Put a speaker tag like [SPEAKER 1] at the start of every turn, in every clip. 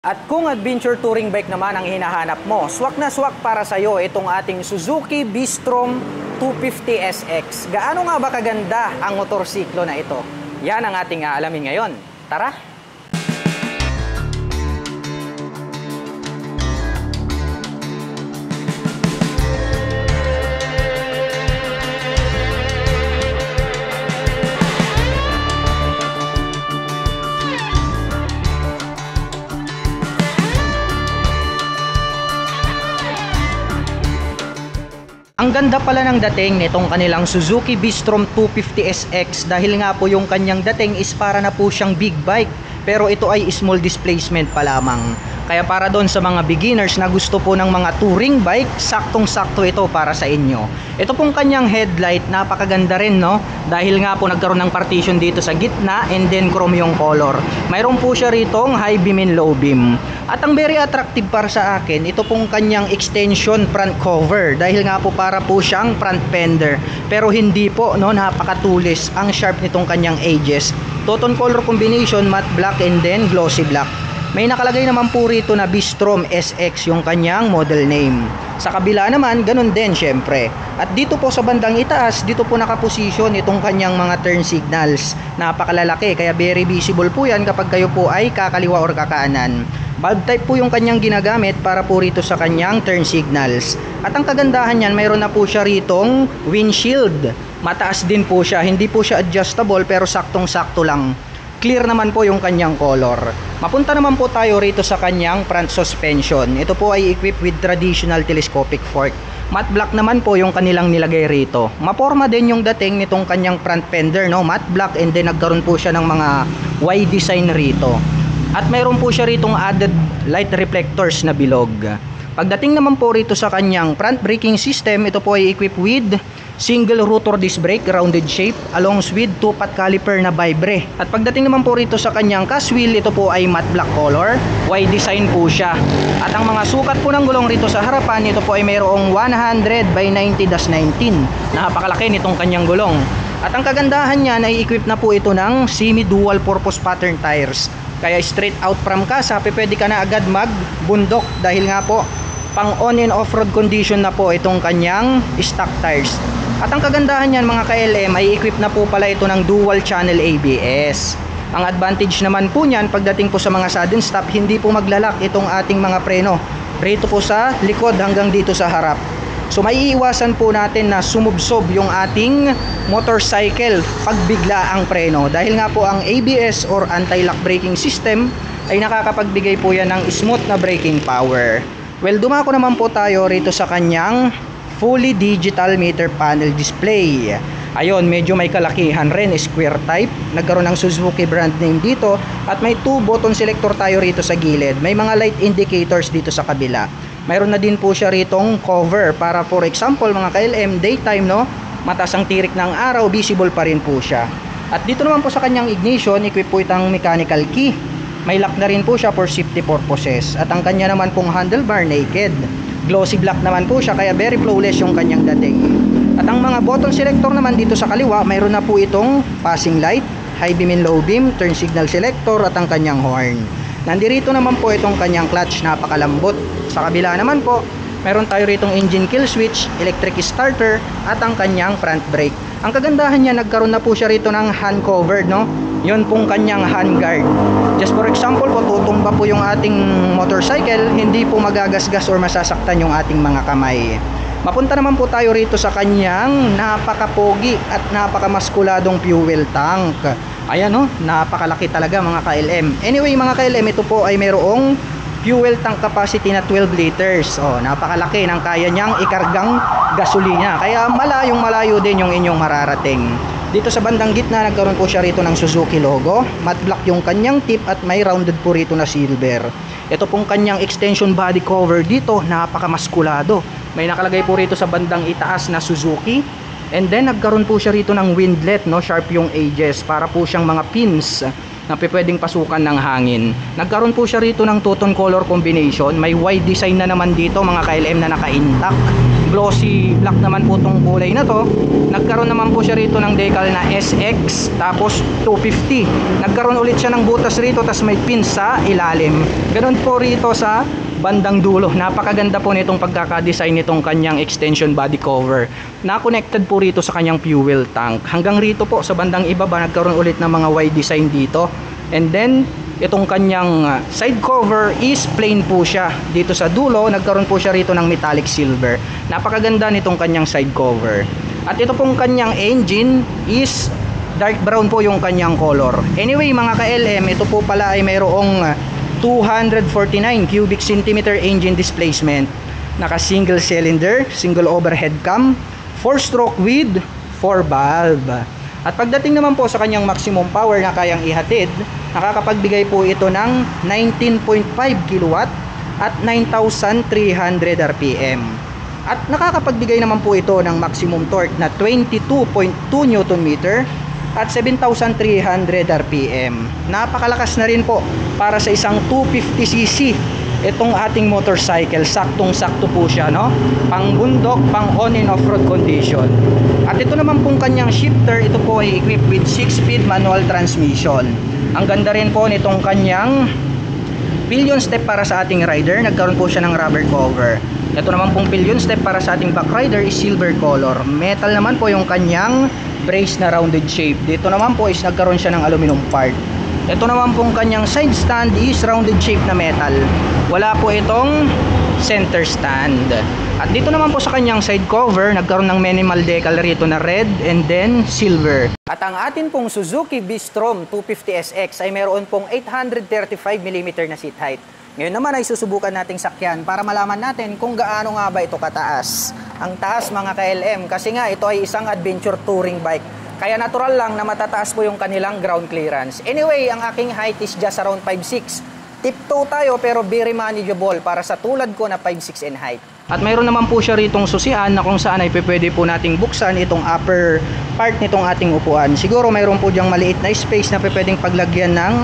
[SPEAKER 1] At kung adventure touring bike naman ang hinahanap mo, swak na swak para sa'yo itong ating Suzuki B-Strom 250SX. Gaano nga ba kaganda ang motorsiklo na ito? Yan ang ating aalamin ngayon. Tara! Ang ganda pala ng dating nitong kanilang Suzuki B-Strom 250SX dahil nga po yung kanyang dating is para na po siyang big bike, pero ito ay small displacement pa lamang. Kaya para doon sa mga beginners na gusto po ng mga touring bike, saktong-sakto ito para sa inyo. Ito pong kanyang headlight, napakaganda rin, no? Dahil nga po nagkaroon ng partition dito sa gitna and then chrome yung color. Mayroon po siya ritong high beam and low beam. At ang very attractive para sa akin, ito pong kanyang extension front cover. Dahil nga po para po siyang front fender. Pero hindi po, no? Napakatulis ang sharp nitong kanyang edges. Two-tone color combination, matte black and then glossy black. May nakalagay naman po rito na B-Strom SX yung kanyang model name. Sa kabila naman, ganun din syempre. At dito po sa bandang itaas, dito po nakaposisyon itong kanyang mga turn signals. Napakalalaki, kaya very visible po yan kapag kayo po ay kakaliwa or kakanan. Bulb type po yung kanyang ginagamit para po rito sa kanyang turn signals. At ang kagandahan niyan, mayroon na po siya ritong windshield. Mataas din po siya, hindi po siya adjustable pero saktong-sakto lang. Clear naman po yung kanyang color. Mapunta naman po tayo rito sa kanyang front suspension. Ito po ay equipped with traditional telescopic fork. Matte black naman po yung kanilang nilagay rito. Maporma din yung dating nitong kanyang front fender, no? Matte black, and then nagkaroon po siya ng mga Y design rito. At mayroon po siya ritong added light reflectors na bilog. Pagdating naman po rito sa kanyang front braking system, ito po ay equipped with single rotor disc brake, rounded shape, along with 2-pot caliper na vibre. At pagdating naman po rito sa kanyang cast wheel, ito po ay matte black color, Y design po siya. At ang mga sukat po ng gulong rito sa harapan, ito po ay mayroong 100 by 90-19. Napakalaki nitong kanyang gulong. At ang kagandahan niyan ay equipped na po ito ng semi-dual purpose pattern tires. Kaya straight out from casa, pwede ka na agad magbundok dahil nga po pang on and off road condition na po itong kanyang stock tires. At ang kagandahan niyan mga ka-LM ay equip na po pala ito ng dual channel ABS. Ang advantage naman po niyan pagdating po sa mga sudden stop, hindi po maglalak itong ating mga preno rito po sa likod hanggang dito sa harap. So may iiwasan po natin na sumubsob yung ating motorcycle pag bigla ang preno. Dahil nga po ang ABS or anti-lock braking system ay nakakapagbigay po yan ng smooth na braking power. Well, dumako naman po tayo rito sa kanyang fully digital meter panel display. Ayun, medyo may kalakihan rin, square type. Nagkaroon ng Suzuki brand name dito. At may 2 button selector tayo rito sa gilid. May mga light indicators dito sa kabila. Mayroon na din po siya ritong cover para for example mga ka-LM, daytime, no? Mataas ang tirik ng araw, visible pa rin po siya. At dito naman po sa kanyang ignition, equip po itang mechanical key. May lock na rin po siya for safety purposes. At ang kanya naman pong handlebar naked. Glossy black naman po siya, kaya very flawless yung kanyang dating. At ang mga button selector naman dito sa kaliwa, mayroon na po itong passing light, high beam and low beam, turn signal selector at ang kanyang horn. Nandirito naman po itong kanyang clutch, napakalambot. Sa kabila naman po, meron tayo ritong engine kill switch, electric starter at ang kanyang front brake. Ang kagandahan niya, nagkaroon na po siya rito ng hand covered, no? Yun pong kanyang hand guard. Just for example po, tutumba po yung ating motorcycle, hindi po magagasgas or masasaktan yung ating mga kamay. Mapunta naman po tayo rito sa kanyang napakapogi at napakamaskuladong fuel tank. Ayan, no? Napakalaki talaga mga ka-LM. Anyway mga ka-LM, ito po ay mayroong fuel tank capacity na 12 liters. Oh, napakalaki ng kaya niyang ikargang gasolina. Kaya malayo din yung inyong mararating. Dito sa bandang gitna, nagkaroon po siya rito ng Suzuki logo. Matte black yung kanyang tip at may rounded po rito na silver. Ito pong kanyang extension body cover dito, napakamaskulado. May nakalagay po rito sa bandang itaas na Suzuki. And then nagkaroon po siya rito ng windlet, no? Sharp yung edges para po siyang mga pins na pwedeng pasukan ng hangin. Nagkaroon po siya rito ng two-tone color combination. May white design na naman dito mga ka-LM na naka-intact. glossy black naman po tong kulay na to. Nagkaroon naman po siya rito ng decal na SX, tapos 250. Nagkaroon ulit siya ng butas rito, tas may pin sa ilalim. Ganun po rito sa bandang dulo. Napakaganda po nitong pagkakadesign nitong kanyang extension body cover. Na-connected po rito sa kanyang fuel tank. Hanggang rito po sa bandang ibaba, nagkaroon ulit ng mga Y design dito. And then itong kanyang side cover is plain po siya. Dito sa dulo, nagkaroon po siya rito ng metallic silver. Napakaganda nitong kanyang side cover. At ito pong kanyang engine is dark brown po yung kanyang color. Anyway mga ka-LM, ito po pala ay mayroong 249 cubic centimeter engine displacement. Naka single cylinder, single overhead cam, 4-stroke with 4 valve. At pagdating naman po sa kanyang maximum power na kayang ihatid, nakakapagbigay po ito ng 19.5 kilowatt at 9,300 RPM. At nakakapagbigay naman po ito ng maximum torque na 22.2 Newton meter at 7,300 RPM. Napakalakas na rin po para sa isang 250cc itong ating motorcycle. Saktong-sakto po siya, no? Pang bundok, pang on and off-road condition. At ito naman pong kanyang shifter, ito po ay equipped with 6-speed manual transmission. Ang ganda rin po nitong kanyang pillion step para sa ating rider. Nagkaroon po siya ng rubber cover. Ito naman pong pillion step para sa ating back rider is silver color. Metal naman po yung kanyang brace na rounded shape. Dito naman po is nagkaroon siya ng aluminum part. Ito naman pong kanyang side stand is rounded shape na metal. Wala po itong center stand. At dito naman po sa kanyang side cover, nagkaroon ng minimal decal rito na red and then silver. At ang atin pong Suzuki Bistrom 250SX ay meron pong 835mm na seat height. Ngayon naman ay susubukan nating sakyan para malaman natin kung gaano nga ba ito kataas. Ang taas mga ka-LM kasi nga ito ay isang adventure touring bike. Kaya natural lang na matataas po yung kanilang ground clearance. Anyway, ang aking height is just around 5'6". Tiptoe tayo pero very manageable para sa tulad ko na 5'6" in height. At mayroon naman po siya ritong susian na kung saan ay pwede po nating buksan itong upper part nitong ating upuan. Siguro mayroon po diyang maliit na space na pwedeng paglagyan ng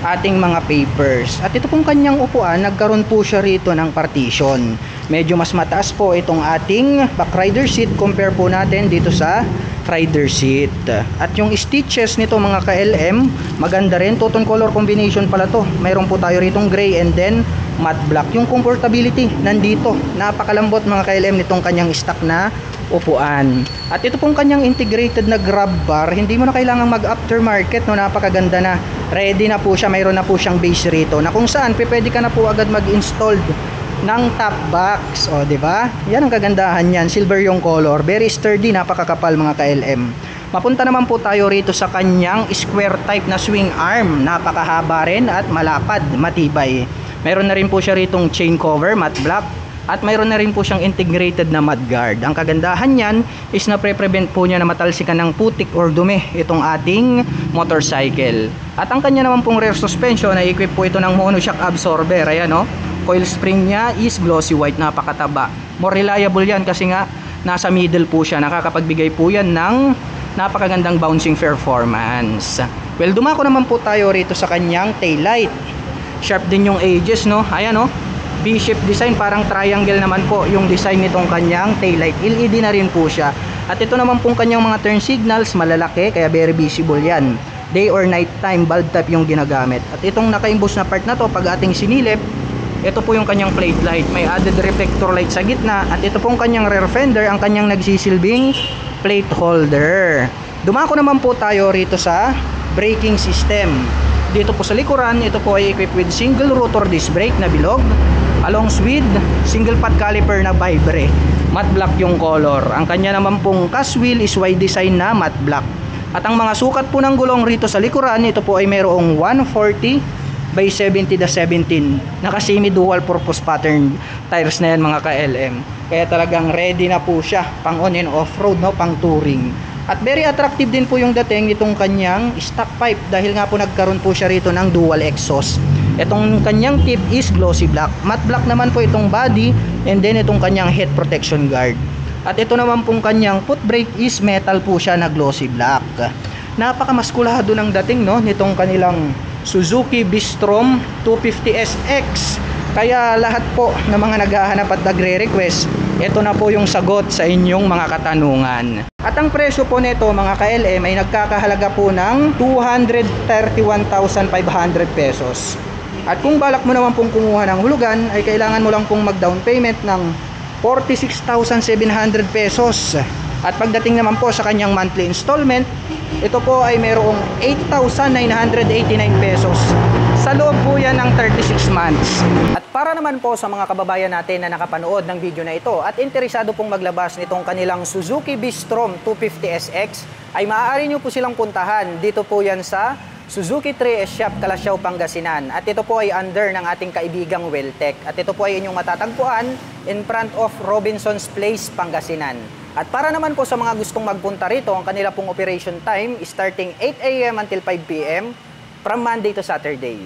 [SPEAKER 1] ating mga papers. At ito pong kanyang upuan, nagkaroon po siya rito ng partition. Medyo mas mataas po itong ating back rider seat compare po natin dito sa rider seat. At yung stitches nito mga ka-LM, maganda rin. Two-tone color combination pala to. Mayroon po tayo ritong gray and then matte black. Yung comfortability nandito. Napakalambot mga ka-LM nitong kanyang stock na upuan. At ito pong kanyang integrated na grab bar, hindi mo na kailangang mag-aftermarket, no? Napakaganda na. Ready na po siya, mayroon na po siyang base rito na kung saan pwede ka na po agad mag-installed ng top box. O, di ba? Yan ang kagandahan niyan. Silver yung color, very sturdy, napakakapal mga ka-LM. Mapunta naman po tayo rito sa kanyang square type na swing arm. Napakahaba rin at malapad, matibay. Mayroon na rin po siya ritong chain cover, matte black. At mayroon na rin po siyang integrated na mudguard. Ang kagandahan niyan is na pre-prevent po niya na matalsikan ng putik or dumi itong ating motorcycle. At ang kanya naman pong rear suspension ay equip po ito ng monoshock absorber. Ayan, no? Coil spring niya is glossy white, napakataba. More reliable yan kasi nga nasa middle po siya. Nakakapagbigay po yan ng napakagandang bouncing performance. Well, dumako naman po tayo rito sa kanyang taillight. Sharp din yung edges, no? Ayan, no? V-shape design, parang triangle naman po yung design nitong kanyang taillight. LED na rin po siya. At ito naman pong kanyang mga turn signals, malalaki, kaya very visible yan. Day or night time, bulb type yung ginagamit. At itong naka-imbus na part na to, pag ating sinilip, ito po yung kanyang plate light. May added reflector light sa gitna. At ito pong kanyang rear fender, ang kanyang nagsisilbing plate holder. Dumako naman po tayo rito sa braking system. Dito po sa likuran, ito po ay equipped with single rotor disc brake na bilog, along with single pot caliper na vibre. Matte black yung color. Ang kanya naman pong cast wheel is Y design na matte black. At ang mga sukat po ng gulong rito sa likuran, ito po ay mayroong 140 by 70/17. Naka semi dual purpose pattern tires na yan mga ka-LM. Kaya talagang ready na po siya pang on and off road, no? Pang touring. At very attractive din po yung dating nitong kanyang stock pipe dahil nga po nagkaroon po siya rito ng dual exhaust. Itong kanyang tip is glossy black. Matte black naman po itong body and then itong kanyang head protection guard. At ito naman pong kanyang foot brake is metal po siya na glossy black. Napakamaskulado ng dating, no, nitong kanilang Suzuki Bistrom 250SX. Kaya lahat po ng mga naghahanap at nagre-request, ito na po yung sagot sa inyong mga katanungan. At ang presyo po nito mga ka-LM ay nagkakahalaga po ng 231,500 pesos. At kung balak mo naman pong kumuha ng hulugan ay kailangan mo lang pong mag-down payment ng 46,700 pesos. At pagdating naman po sa kanyang monthly installment, ito po ay mayroong 8,989 pesos. Sa loob po yan ng 36 months. At para naman po sa mga kababayan natin na nakapanood ng video na ito at interesado pong maglabas nitong kanilang Suzuki Bistrom 250SX, ay maaari nyo po silang puntahan. Dito po yan sa Suzuki 3S Shop, Calasiao, Pangasinan. At ito po ay under ng ating kaibigang Weltec. At ito po ay inyong matatagpuan in front of Robinson's Place, Pangasinan. At para naman po sa mga gustong magpunta rito, ang kanila pong operation time is starting 8 AM until 5 PM from Monday to Saturday.